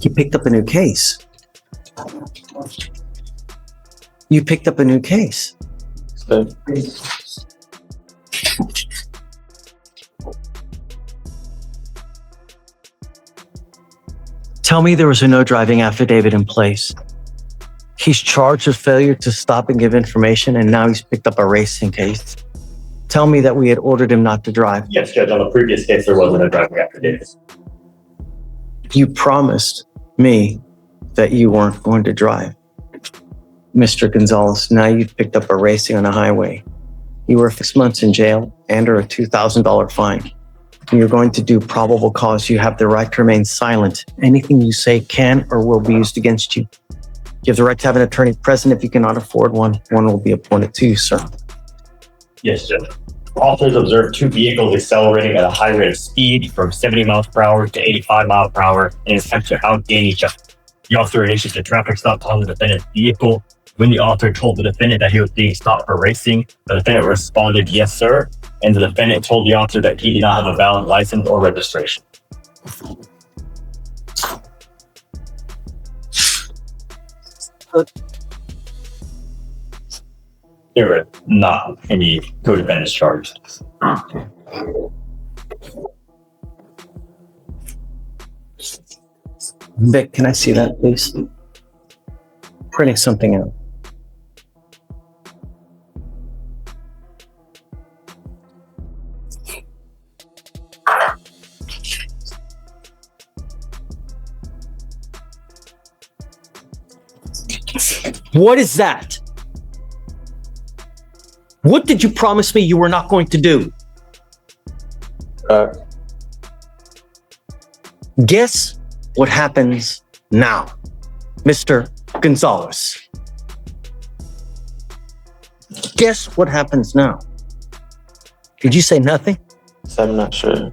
You picked up a new case. You picked up a new case. So, Tell me there was a no driving affidavit in place. He's charged with failure to stop and give information, and now he's picked up a racing case. Tell me that we had ordered him not to drive. yes, Judge, on the previous case, there wasn't a driving affidavit. You promised me that you weren't going to drive. Mr. Gonzalez, now you've picked up a racing on a highway. You were 6 months in jail and or a $2,000 fine. You're going to do probable cause. You have the right to remain silent. Anything you say can or will be used against you. You have the right to have an attorney present. If you cannot afford one, one will be appointed to you, sir. Yes, Judge. Officers observed two vehicles accelerating at a high rate of speed from 70 miles per hour to 85 miles per hour in an attempt to outgain each other. The officer initiated a traffic stop on the defendant's vehicle. When the officer told the defendant that he was being stopped for racing, the defendant responded, "Yes, sir." And the defendant told the officer that he did not have a valid license or registration. There were not any co-defendants charged. Vic, can I see that, please? Printing something out. What is that? What did you promise me you were not going to do? Guess what happens now, Mr. Gonzalez. Guess what happens now? Did you say nothing? I'm not sure.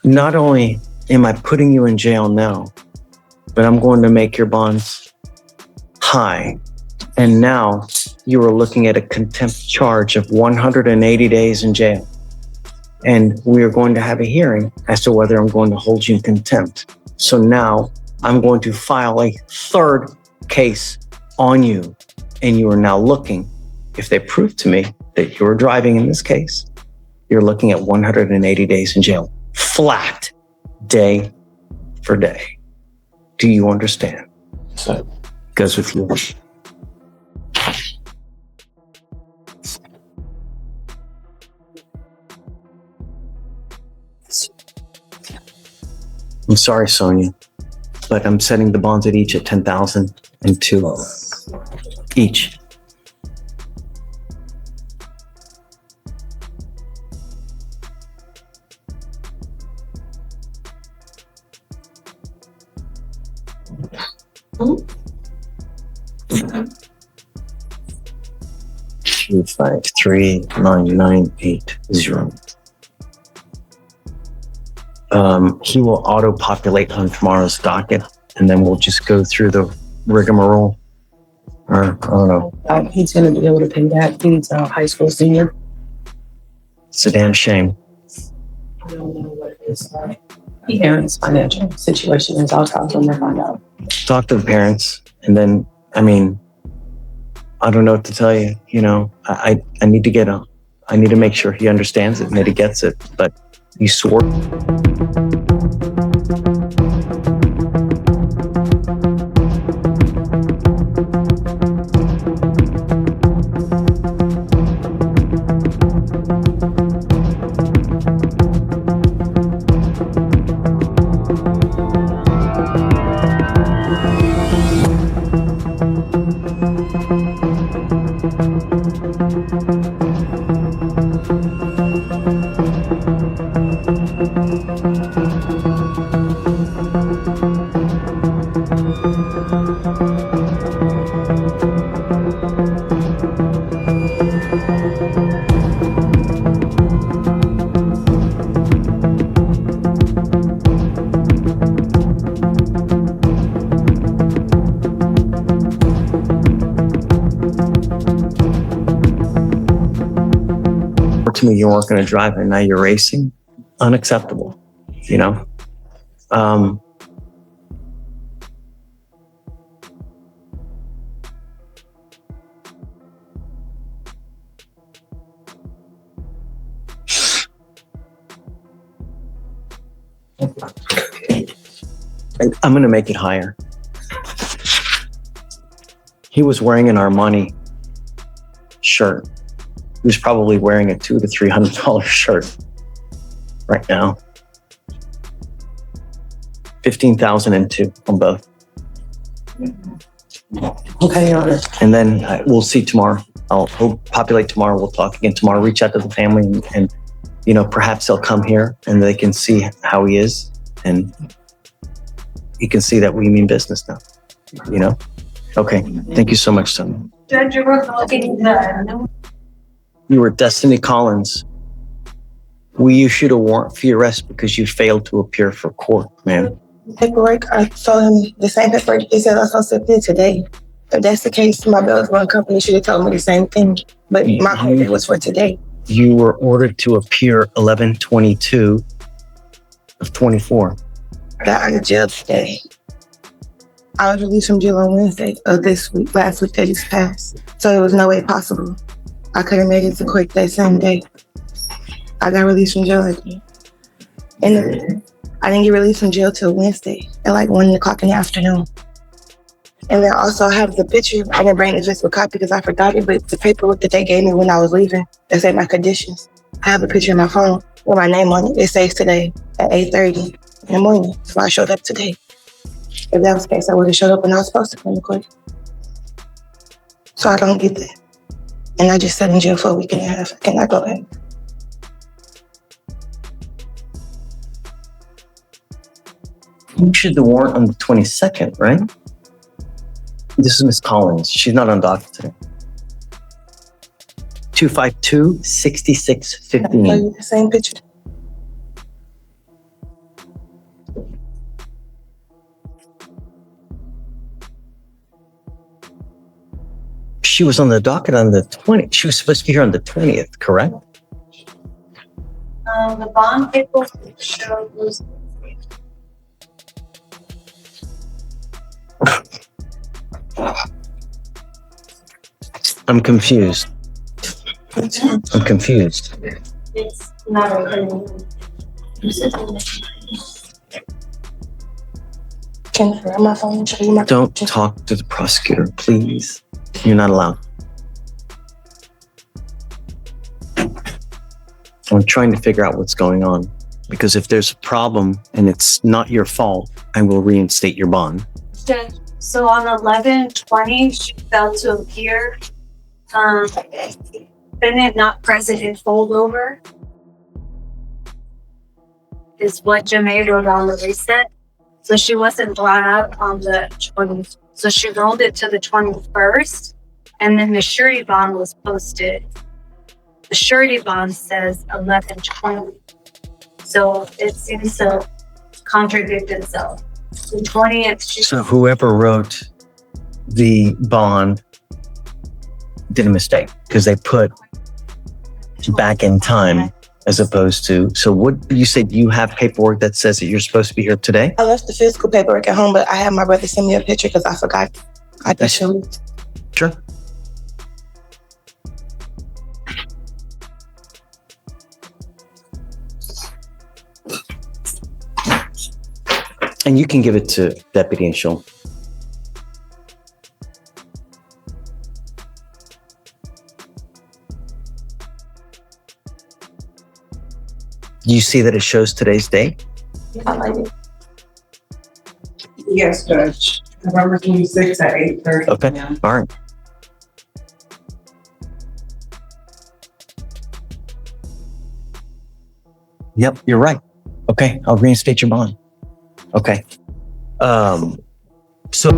Not only am I putting you in jail now, but I'm going to make your bonds high. And now you are looking at a contempt charge of 180 days in jail. And we are going to have a hearing as to whether I'm going to hold you in contempt. So now I'm going to file a third case on you. And you are now looking, if they prove to me that you're driving in this case, you're looking at 180 days in jail. Flat, day for day. Do you understand? So, Goes with you. I'm sorry, Sonia, but I'm setting the bonds at each at 10,000 and 2 each. Two, 5, 3, 9, 9, 8, 0. He will auto-populate on tomorrow's docket, and then we'll just go through the rigmarole. Or, I don't know. He's going to be able to pay that. He's a high school senior. It's a damn shame. I don't know what his parents' financial situation is. I'll talk to him and find out. Talk to the parents, and then, I mean, I don't know what to tell you. You know, I need to make sure he understands it and that he gets it. But you swore. To me, you weren't going to drive and now you're racing. Unacceptable. you know. Um, I'm going to make it higher. He was wearing an Armani shirt. He was probably wearing a $200 to $300 shirt right now. 15,002 on both. Okay, Your Honor. And then we'll see tomorrow. I'll populate tomorrow. We'll talk again tomorrow. Reach out to the family and you know, perhaps they'll come here and they can see how he is and he can see that we mean business now, you know? Okay. Thank you so much, son. Judge, you were looking the You were Destiny Collins. We issued a warrant for your arrest because you failed to appear for court, man. Paperwork, I told him the same paperwork he said I was supposed to appear today. If that's the case, my Bell's One company should have told me the same thing. But my court date was for today. You were ordered to appear 11/22 of 24. I got out of jail today. I was released from jail on Wednesday of this week, last week that just passed. So there was no way possible. I could have made it to court that same day. I got released from jail again. And I didn't get released from jail till Wednesday at like 1 o'clock in the afternoon. And then also I have the picture. I didn't bring the physical copy because I forgot it, but the paperwork that they gave me when I was leaving, that said my conditions. I have a picture in my phone with my name on it. It says today at 8:30 in the morning. So I showed up today. If that was the case, I would have showed up when I was supposed to come to court. So I don't get that. And I just sat in jail for a week and a half. I cannot go back. You issued the warrant on the 22nd, right? This is Miss Collins. She's not on docket today. 252-6615. The same picture. She was on the docket on the 20th. She was supposed to be here on the 20th, correct? the bond paper shows. I'm confused. I'm confused. It's not opening. Can I grab my phone and show you my Don't picture? talk to the prosecutor, please. You're not allowed. I'm trying to figure out what's going on, because if there's a problem and it's not your fault, I will reinstate your bond. So on 11/20, she failed to appear. Defendant not present in holdover is what Jamae wrote on the reset. So she wasn't brought up on the 20th. So she rolled it to the 21st, and then the surety bond was posted. The surety bond says 11/20. So it seems to contradict itself. The 20th, So whoever wrote the bond did a mistake, because they put back in time as opposed to. So what you said, you have paperwork that says that you're supposed to be here today? I left the physical paperwork at home, but I had my brother send me a picture because I forgot. I just showed it. Sure. And you can give it to Deputy and she'll. Do you see that it shows today's date? I like it. Yes, Judge. November 26th at 8:30. Okay. p.m. All right. Yep, you're right. Okay, I'll reinstate your bond. Okay. So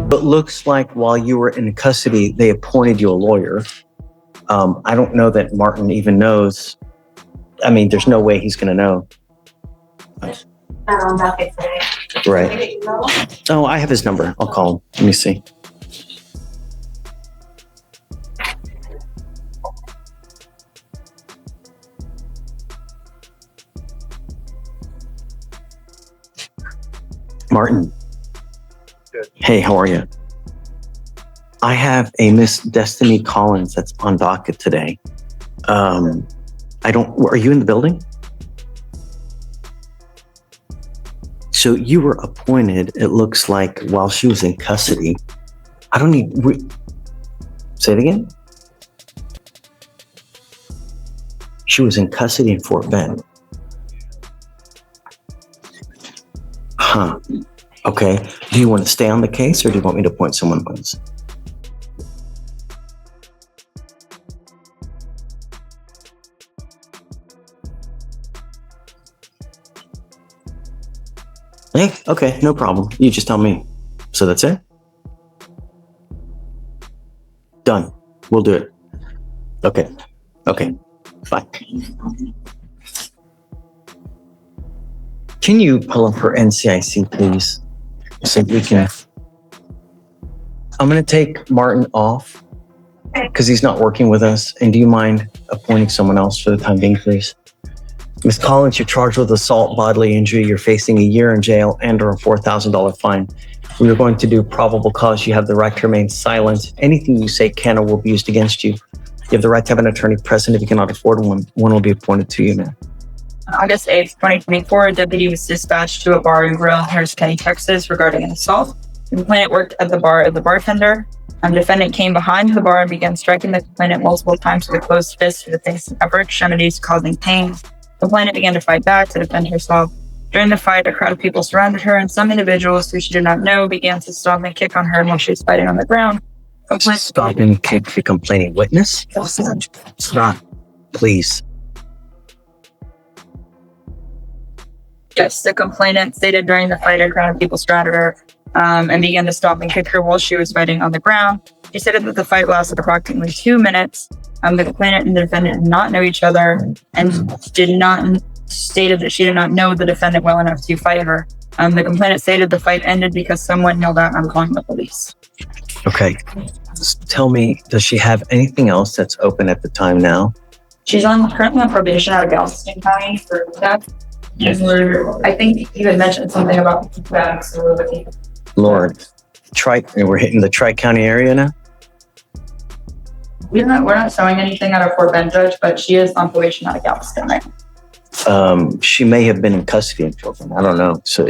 It looks like while you were in custody, they appointed you a lawyer. I don't know that Martin even knows. I mean, there's no way he's going to know. Right. Oh, I have his number. I'll call him. Let me see. Martin. Hey, how are you? I have a Miss Destiny Collins that's on docket today. Are you in the building? So you were appointed, it looks like, while she was in custody. I don't need, say it again? She was in custody in Fort Bend. Huh. Okay. Do you want to stay on the case or do you want me to appoint someone else? Hey, okay, no problem. You just tell me. So that's it? Done. We'll do it. Okay. Okay. Bye. Can you pull up her NCIC, please? So we can. I'm going to take Martin off because he's not working with us. And do you mind appointing someone else for the time being, please? Ms. Collins, you're charged with assault, bodily injury. You're facing a year in jail and or a $4,000 fine. We are going to do probable cause. You have the right to remain silent. Anything you say can or will be used against you. You have the right to have an attorney present. If you cannot afford one will be appointed to you, ma'am. August 8th, 2024, a deputy was dispatched to a bar and grill in Harris County, Texas regarding an assault. The complainant worked at the bar as a bartender. Defendant came behind the bar and began striking the complainant multiple times with a closed fist to the face and upper extremities, causing pain. The complainant began to fight back to defend herself. During the fight, a crowd of people surrounded her, and some individuals who she did not know began to stomp and kick on her while she was fighting on the ground. Stop and kick the complaining witness? Stop, please. Yes, the complainant stated during the fight, a crowd of people surrounded her and began to stomp and kick her while she was fighting on the ground. She stated that the fight lasted approximately 2 minutes. The complainant and the defendant did not know each other and stated that she did not know the defendant well enough to fight her. The complainant stated the fight ended because someone yelled out, "I'm calling the police." Okay. Tell me, does she have anything else that's open at the time now? She's currently on probation out of Galveston County for theft. Yes. I think you had mentioned something about that, so we're looking. Lord, we're hitting the Tri-County area now? We're not showing anything out of Fort Bend, Judge, but she is on probation out of Galveston, right? She may have been in custody in Fort Bend. I don't know. So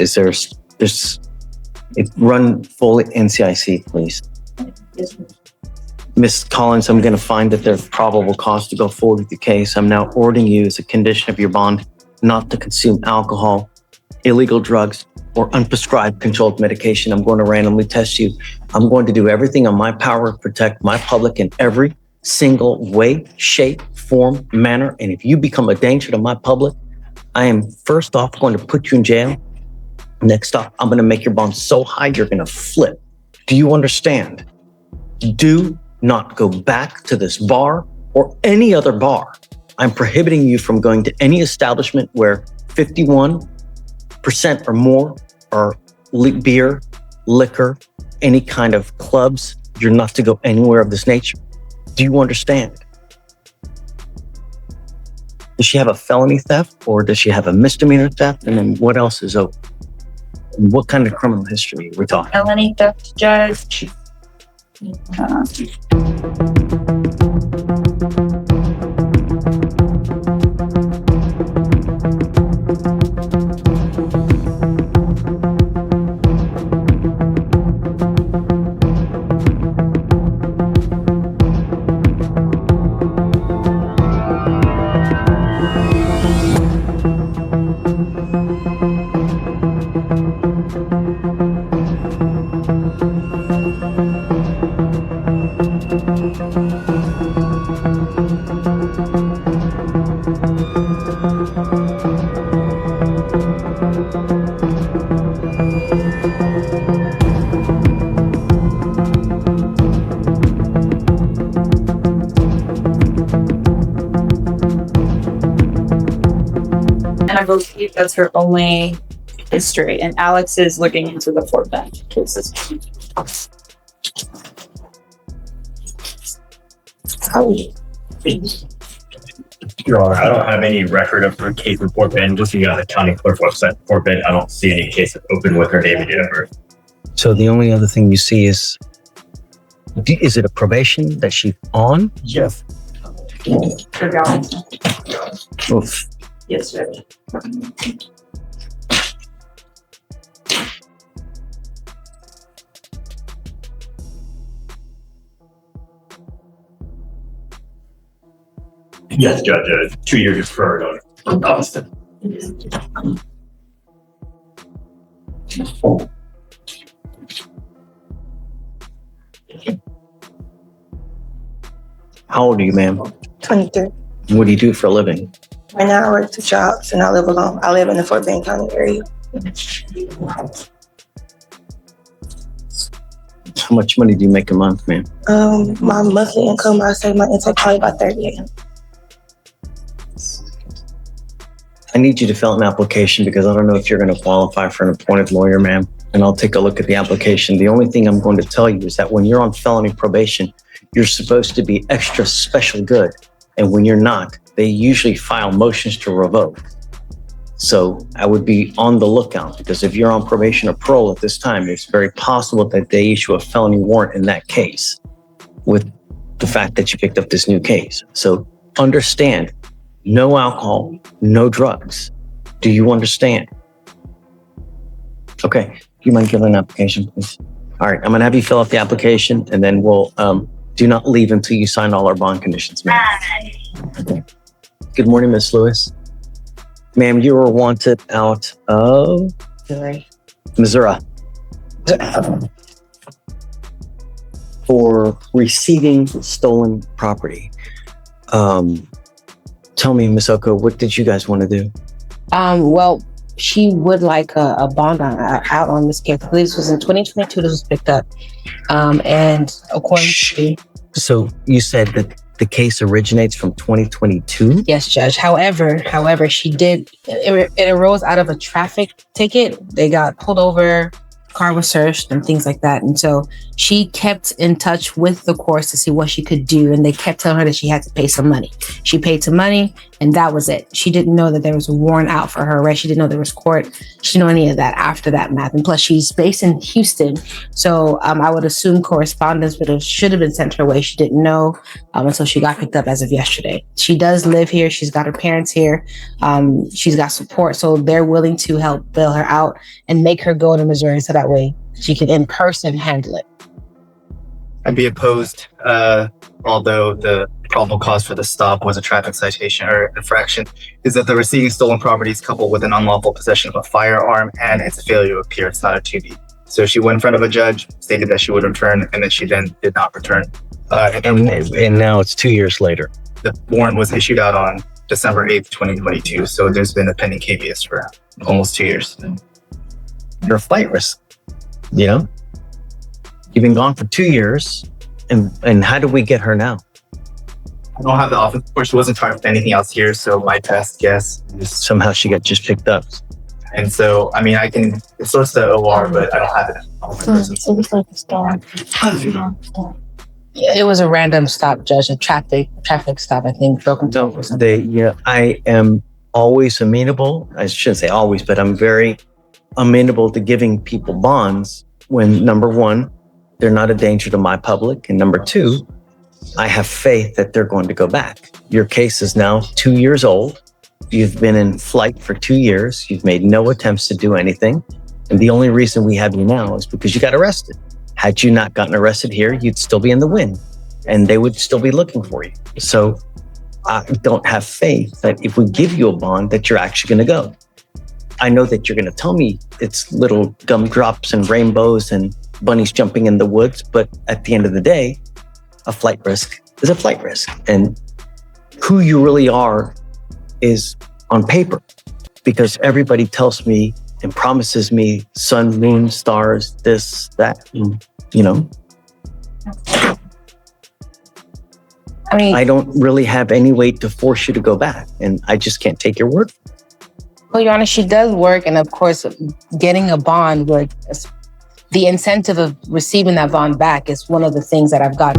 run full NCIC, please. Yes. Miss Collins, I'm going to find that there's probable cause to go forward with the case. I'm now ordering you as a condition of your bond not to consume alcohol, illegal drugs, or unprescribed controlled medication. I'm going to randomly test you. I'm going to do everything in my power to protect my public in every single way, shape, form, manner. And if you become a danger to my public, I am first off going to put you in jail. Next off, I'm going to make your bond so high you're going to flip. Do you understand? Do not go back to this bar or any other bar. I'm prohibiting you from going to any establishment where 51% or more are beer, liquor, any kind of clubs. You're not to go anywhere of this nature. Do you understand? Does she have a felony theft or does she have a misdemeanor theft? And then what else is open? What kind of criminal history are we talking? Felony theft, Judge. believe that's her only history. And Alex is looking into the Fort Bend cases. Your Honor, I don't have any record of her case in Fort Bend. Looking at the county clerk website, Fort Bend, I don't see any cases open with her name and date of birth. So the only other thing you see is it a probation that she's on? Yes. Oof. Yes, Judge. Yes, Judge. 2 years deferred on Austin. How old are you, ma'am? 23. What do you do for a living? Right now I work 2 jobs and I live alone. I live in the Fort Bend County area. How much money do you make a month, ma'am? My monthly income, I say my intake probably about 38. I need you to fill out an application because I don't know if you're going to qualify for an appointed lawyer, ma'am. And I'll take a look at the application. The only thing I'm going to tell you is that when you're on felony probation, you're supposed to be extra special good. And when you're not, they usually file motions to revoke. So I would be on the lookout because if you're on probation or parole at this time, it's very possible that they issue a felony warrant in that case with the fact that you picked up this new case. So understand, no alcohol, no drugs. Do you understand? Okay. Do you mind giving an application, please? All right. I'm going to have you fill out the application and then we'll do not leave until you sign all our bond conditions, ma'am. Okay. Good morning, Miss Lewis. Ma'am, you were wanted out of Missouri for receiving stolen property. Tell me, Miss Oko, what did you guys want to do? Well, she would like a bond out on this case. I believe this was in 2022 this was picked up. And according to... So you said that the case originates from 2022? Yes, Judge. However, she did, it arose out of a traffic ticket. They got pulled over, car was searched and things like that. And so she kept in touch with the courts to see what she could do. And they kept telling her that she had to pay some money. She paid some money and that was it. She didn't know that there was a warrant out for her arrest. She didn't know there was court. She didn't know any of that after that math. And plus she's based in Houston. So I would assume correspondence should have been sent her way. She didn't know until she got picked up as of yesterday. She does live here. She's got her parents here. She's got support. So they're willing to help bail her out and make her go to Missouri so that way she can in person handle it. I'd be opposed, although the probable cause for the stop was a traffic citation or infraction, is that the receiving stolen properties coupled with an unlawful possession of a firearm and its failure to appear. It's not a 2B. So she went in front of a judge, stated that she would return, and then she did not return. And now it's 2 years later. The warrant was issued out on December 8th, 2022. So there's been a pending habeas for almost 2 years. You're a flight risk, you know? You've been gone for 2 years, and how do we get her now? I don't have the office. Of course, she wasn't charged with anything else here, so my best guess is Somehow she got just picked up. And so, I mean, I can source the OR, but I don't have it. It was like a star. Yeah, it was a random stop, Judge, a traffic stop, I think, broken down or something. I am always amenable. I shouldn't say always, but I'm very amenable to giving people bonds when, number one, they're not a danger to my public, and number two, I have faith that they're going to go back. Your case is now 2 years old. You've been in flight for 2 years. You've made no attempts to do anything. And the only reason we have you now is because you got arrested. Had you not gotten arrested here, you'd still be in the wind and they would still be looking for you. So I don't have faith that if we give you a bond that you're actually going to go. I know that you're going to tell me it's little gumdrops and rainbows and bunnies jumping in the woods, but at the end of the day, a flight risk is a flight risk. And who you really are is on paper, because everybody tells me and promises me sun, moon, stars, this, that, you know. I mean, I don't really have any way to force you to go back, and I just can't take your word. Well, Your Honor, she does work, and of course, getting a bond would, the incentive of receiving that bond back is one of the things that I've got.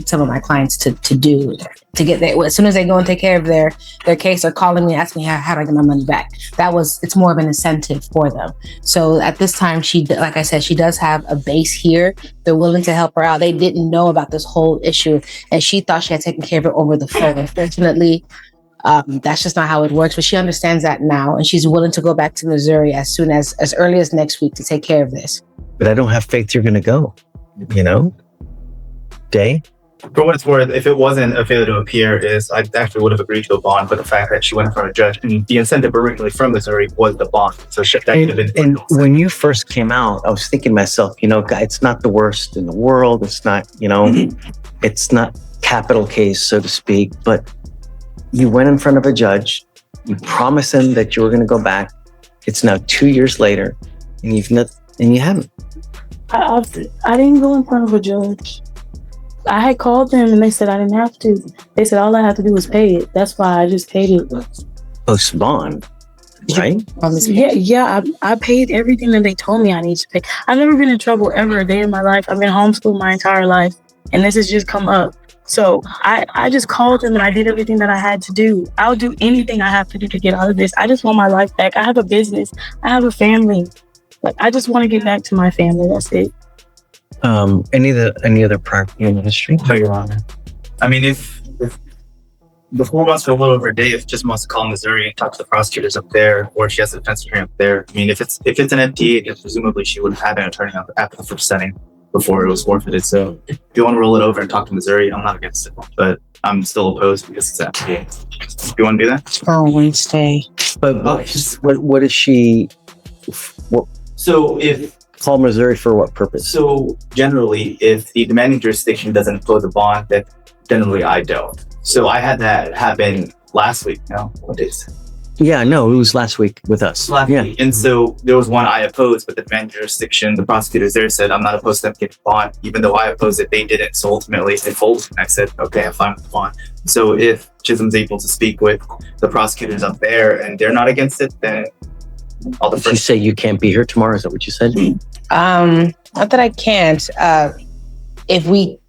Some of my clients to do to get there. As soon as they go and take care of their case, they're calling me, asking me how do I get my money back. It's more of an incentive for them. So at this time, like I said, she does have a base here. They're willing to help her out. They didn't know about this whole issue, and she thought she had taken care of it over the phone. Unfortunately, that's just not how it works. But she understands that now, and she's willing to go back to Missouri as early as next week to take care of this. But I don't have faith you're going to go. Day. For what it's worth, if it wasn't a failure to appear, I actually would have agreed to a bond. But the fact that she went in front of a judge, and the incentive originally from Missouri was the bond, so that could have been. And when you first came out, I was thinking to myself, it's not the worst in the world. It's not, it's not capital case, so to speak. But you went in front of a judge. You promised him that you were going to go back. It's now 2 years later, and you haven't. I didn't go in front of a judge. I had called them and they said I didn't have to. They said all I had to do was pay it. That's why I just paid it. Post bond, right? Yeah. I paid everything that they told me I need to pay. I've never been in trouble ever a day in my life. I've been homeschooled my entire life, and this has just come up. So I just called them and I did everything that I had to do. I'll do anything I have to do to get out of this. I just want my life back. I have a business. I have a family. I just want to get back to my family. That's it. Any other prior history? No, Your Honor. I mean, if before wants to a little over a day, if just wants to call Missouri and talk to the prosecutors up there, or if she has a defense attorney up there. I mean, if it's an FTA, then presumably she would have had an attorney after the first setting before it was forfeited. So if you want to roll it over and talk to Missouri, I'm not against it, but I'm still opposed because it's FTA. Do you want to do that? Wednesday. But what is she? So if call Missouri for what purpose? So generally, if the demanding jurisdiction doesn't impose a bond, then generally I don't. So I had that happen last week. No, what days? Yeah, no, it was last week with us. Last week. And so there was one I opposed, but the demanding jurisdiction, the prosecutors there said, I'm not opposed to them getting a bond. Even though I opposed it, they didn't. So ultimately they folded. And I said, okay, I'm fine with the bond. So if Chisholm's able to speak with the prosecutors up there and they're not against it, then I'll defer. Did you say you can't be here tomorrow? Is that what you said? Not that I can't. It'll be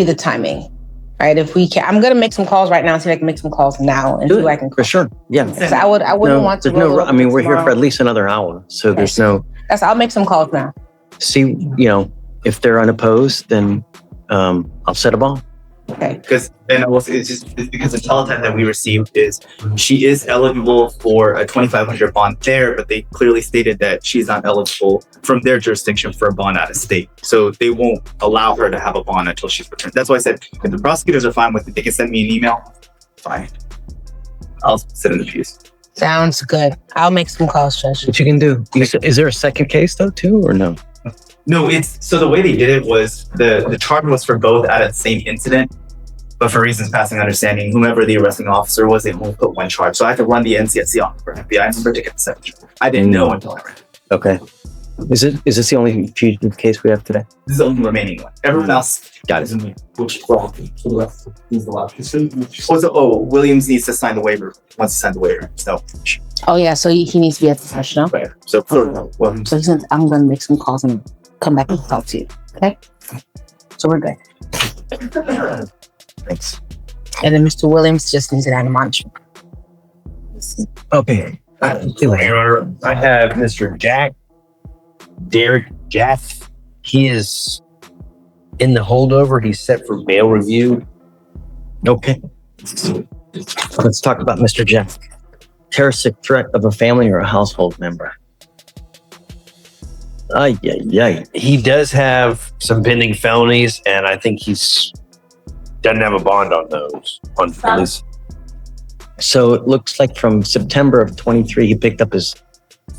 the timing, right? If we can, I'm gonna make some calls right now. See if I can make some calls now and see who I can call. For sure. Yeah. Because I wouldn't want to. We're here for at least another hour, so there's no. I'll make some calls now. See, if they're unopposed, then I'll set a ball. Okay. Because it's because the teletype that we received is she is eligible for a $2,500 bond there, but they clearly stated that she's not eligible from their jurisdiction for a bond out of state. So they won't allow her to have a bond until she's returned. That's why I said if the prosecutors are fine with it, they can send me an email. Fine. I'll sit in the pews. Sounds good. I'll make some calls, Judge. What you can do? Is there a second case though, too, or no? No, so the way they did it was the charge was for both out of the same incident, but for reasons passing understanding, whomever the arresting officer was, they only put one charge. So I had to run the NCSC on for FBI number to get the second charge. I didn't know until I read it. Okay. Is this the only fugitive case we have today? This is the only remaining one. Everyone else got it. Which Williams needs to sign the waiver once he signs the waiver. So. Oh yeah, so he needs to be at the session. Right. So so he said I'm gonna make some calls and come back and talk to you. Okay. So we're good. Thanks. And then Mr. Williams just needs it out of monitoring. Okay. I have Mr. Derek Jaff. He is in the holdover. He's set for bail review. Okay. Let's talk about Mr. Jeff. terroristic threat of a family or a household member. Ay, ay, ay. He does have some pending felonies, and I think he's doesn't have a bond on those. On at least. So it looks like from September of 23, he picked up his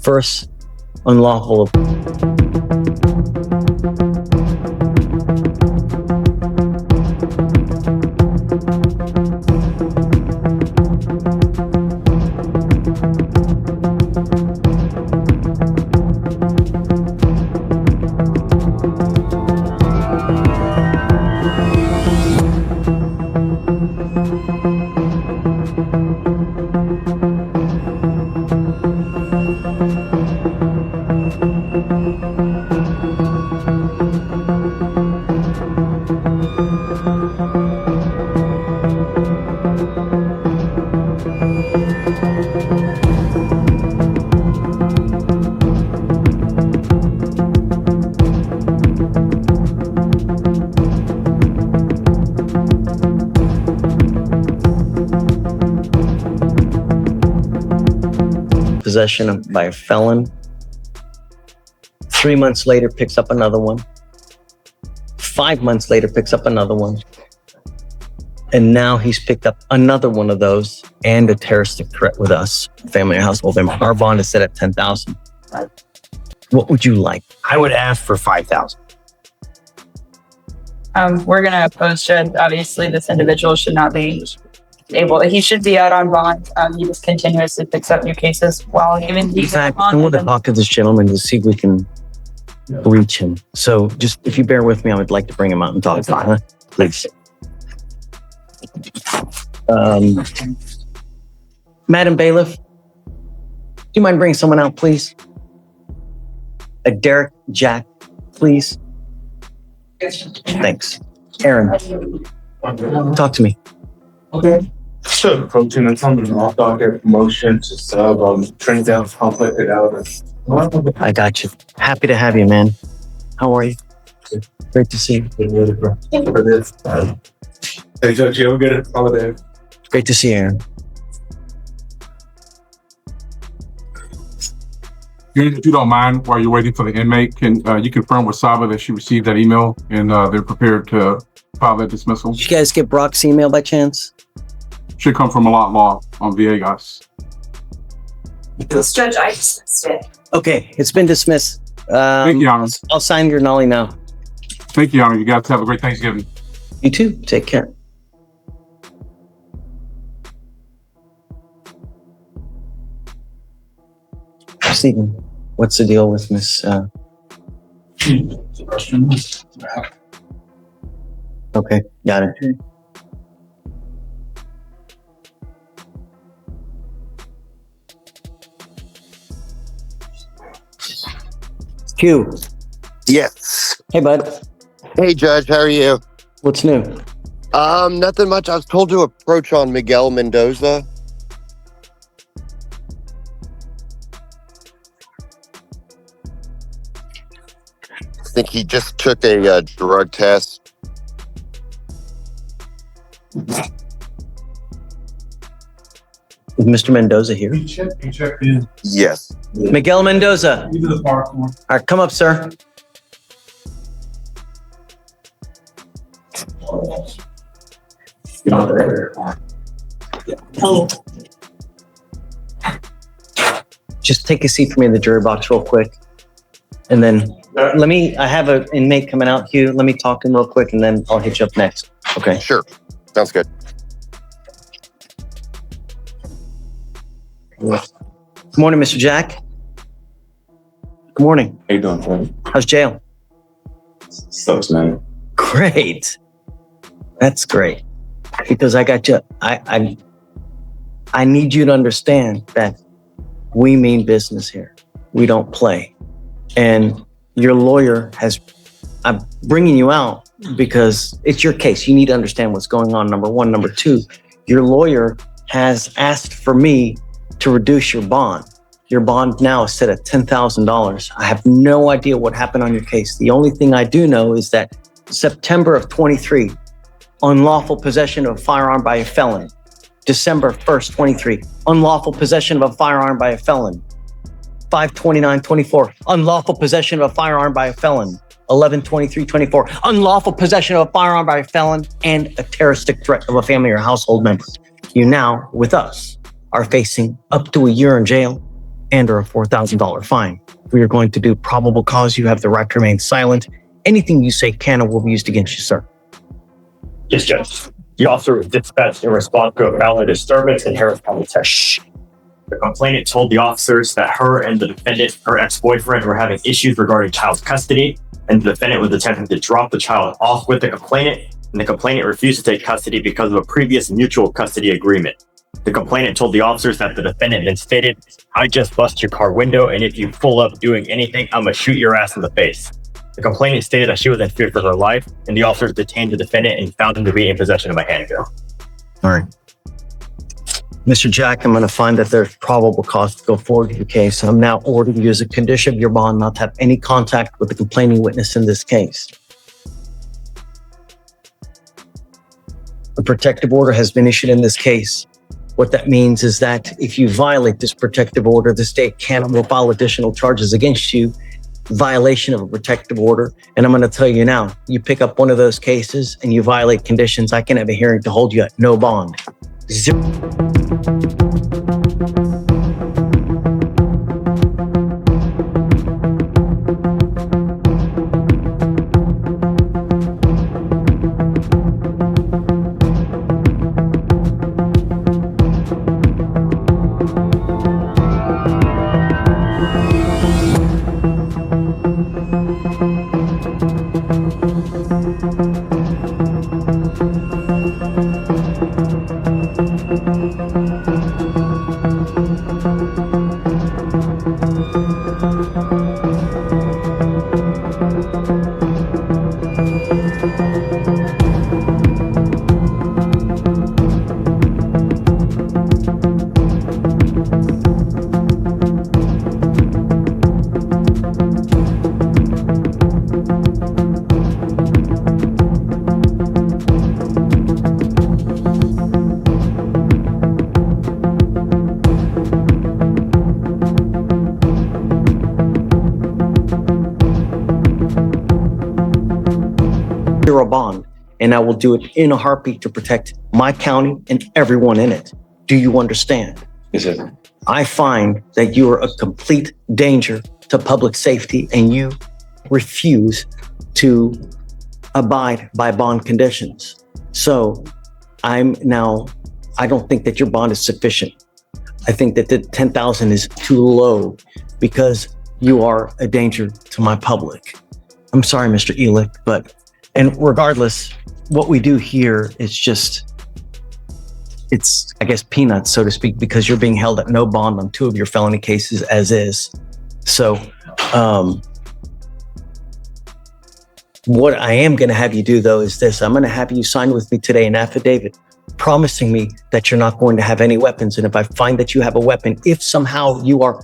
first unlawful. Possession of, by a felon. 3 months later, picks up another one. 5 months later, picks up another one. And now he's picked up another one of those and a terroristic threat with us, family or household member. Our bond is set at $10,000. What would you like? I would ask for $5,000. We're going to oppose Judge. Obviously, this individual should not be he should be out on bond. He just continuously picks up new cases while giving In these fact, I bond. want to talk to this gentleman to see if we can reach him. So just, if you bear with me, I would like to bring him out and talk to him, please. Madam Bailiff, do you mind bringing someone out, please? Derek Jack, please. Thanks. Aaron, talk to me. Okay. So, approaching the time of an off-docket motion to sub train down conflicted out. I got you. Happy to have you, man. How are you? Great to see you. For this. Hey, Judge, you have a good holiday. Great to see you, Aaron. If you don't mind, while you're waiting for the inmate, can you confirm with Saba that she received that email and they're prepared to file that dismissal? Did you guys get Brock's email by chance? Should come from a lot law on Viegas. Judge, I dismissed it. Okay, it's been dismissed. Thank you, Your Honor. I'll sign your nollie now. Thank you, Your Honor. You guys have a great Thanksgiving. You too. Take care. Stephen, what's the deal with Miss? Okay, got it. Q. Yes. Hey, bud. Hey, Judge. How are you? What's new? Nothing much. I was told to approach on Miguel Mendoza. I think he just took a drug test. Is Mr. Mendoza here? He checked in. Yes. Miguel Mendoza. Into the park. All right, come up, sir. Just take a seat for me in the jury box real quick. And then I have an inmate coming out, Hugh. Let me talk to him real quick and then I'll hit you up next. Okay. Sure. Sounds good. Good morning, Mr. Jack. Good morning. How you doing, Frank? How's jail? Sucks, man. Great. That's great. Because I got you. I need you to understand that we mean business here. We don't play. And your lawyer I'm bringing you out because it's your case. You need to understand what's going on, number one. Number two, your lawyer has asked for me to reduce your bond. Your bond now is set at $10,000. I have no idea what happened on your case. The only thing I do know is that September of 23, unlawful possession of a firearm by a felon. December 1st, 23, unlawful possession of a firearm by a felon. 5/29/24, unlawful possession of a firearm by a felon. 11/23/24, unlawful possession of a firearm by a felon and a terroristic threat of a family or household member. You now, with us, are facing up to a year in jail and or a $4,000 fine. We are going to do probable cause. You have the right to remain silent. Anything you say can or will be used against you, sir. Yes, Judge. The officer was dispatched in response to a violent disturbance in Harris County, Texas. The complainant told the officers that her and the defendant, her ex-boyfriend, were having issues regarding child custody, and the defendant was attempting to drop the child off with the complainant, and the complainant refused to take custody because of a previous mutual custody agreement. The complainant told the officers that the defendant then stated, "I just bust your car window, and if you pull up doing anything, I'm gonna shoot your ass in the face." The complainant stated that she was in fear for her life, and the officers detained the defendant and found him to be in possession of a handgun. All right. Mr. Jack, I'm going to find that there's probable cause to go forward with your case. I'm now ordering you as a condition of your bond not to have any contact with the complaining witness in this case. A protective order has been issued in this case. What that means is that if you violate this protective order, the state can will file additional charges against you, violation of a protective order. And I'm going to tell you now, you pick up one of those cases and you violate conditions, I can have a hearing to hold you at no bond. Zero. A bond, and I will do it in a heartbeat to protect my county and everyone in it. Do you understand? Yes, sir. I find that you are a complete danger to public safety and you refuse to abide by bond conditions. So I don't think that your bond is sufficient. I think that the 10,000 is too low because you are a danger to my public. I'm sorry, Mr. Elick, and regardless, what we do here is it's, I guess, peanuts, so to speak, because you're being held at no bond on 2 of your felony cases as is. So what I am going to have you do, though, is this. I'm going to have you sign with me today an affidavit promising me that you're not going to have any weapons. And if I find that you have a weapon, if somehow you are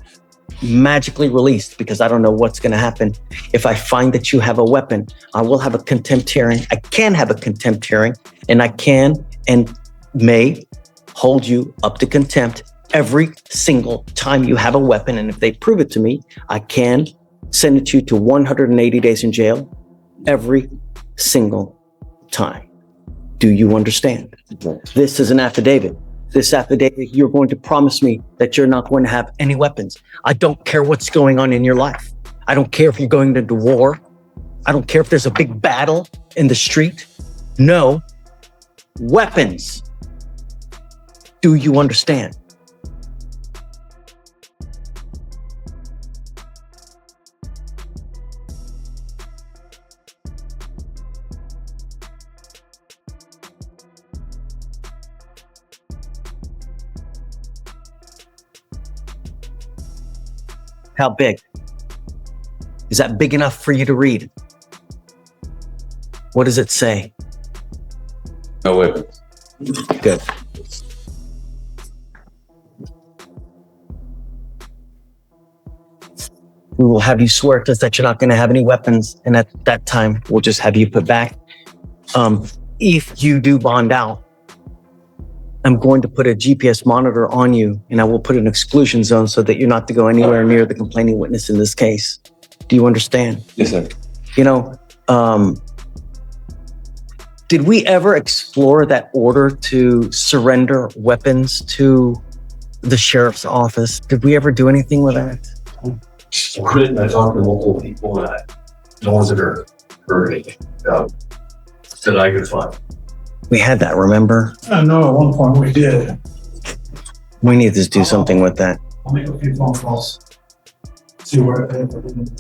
magically released, because I don't know what's going to happen. If I find that you have a weapon, I will have a contempt hearing. I can have a contempt hearing, and I can and may hold you up to contempt every single time you have a weapon. And if they prove it to me, I can send you to 180 days in jail every single time. Do you understand? This is an affidavit. This affidavit, you're going to promise me that you're not going to have any weapons. I don't care what's going on in your life. I don't care if you're going into war. I don't care if there's a big battle in the street. No weapons. Do you understand? How big? Is that big enough for you to read? What does it say? No weapons. Good. We will have you swear to us that you're not going to have any weapons, and at that time, we'll just have you put back. If you do bond out, I'm going to put a GPS monitor on you, and I will put an exclusion zone so that you're not to go anywhere near the complaining witness in this case. Do you understand? Yes, sir. You know, did we ever explore that order to surrender weapons to the sheriff's office? Did we ever do anything with that? I talked to multiple people that no one's ever heard anything that I could find. We had that, remember? I know at one point we did. We need to do something with that. I'll make a few phone calls. See where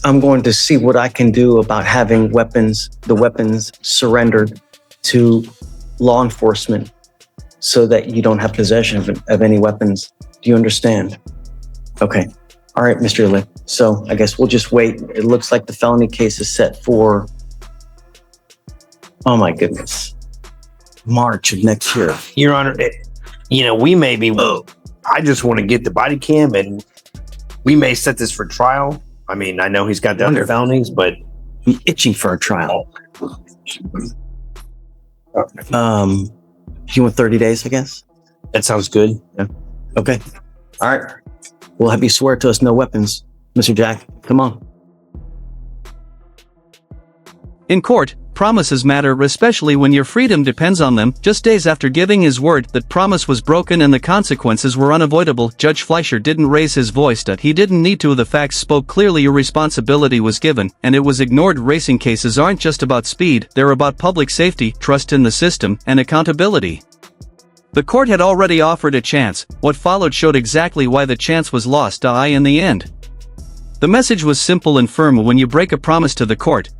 I'm going to see what I can do about having the weapons surrendered to law enforcement so that you don't have possession of any weapons. Do you understand? Okay. All right, Mr. Lick. So I guess we'll just wait. It looks like the felony case is set for, oh my goodness, March of next year. Your Honor, we may be, I just want to get the body cam and we may set this for trial. I mean, I know he's got the other felonies, but I'm itching for a trial. You want 30 days, I guess? that sounds good. Yeah. Okay. All right. We'll have you swear to us no weapons, Mr. Jack. Come on. In court, promises matter, especially when your freedom depends on them. Just days after giving his word, that promise was broken and the consequences were unavoidable. Judge Fleischer didn't raise his voice. That he didn't need to. The facts spoke clearly. Your responsibility was given, and it was ignored. Racing cases aren't just about speed, they're about public safety, trust in the system, and accountability. The court had already offered a chance. What followed showed exactly why the chance was lost in the end. The message was simple and firm. When you break a promise to the court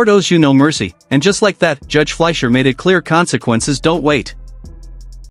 owes you no mercy. And just like that, Judge Fleischer made it clear: consequences don't wait.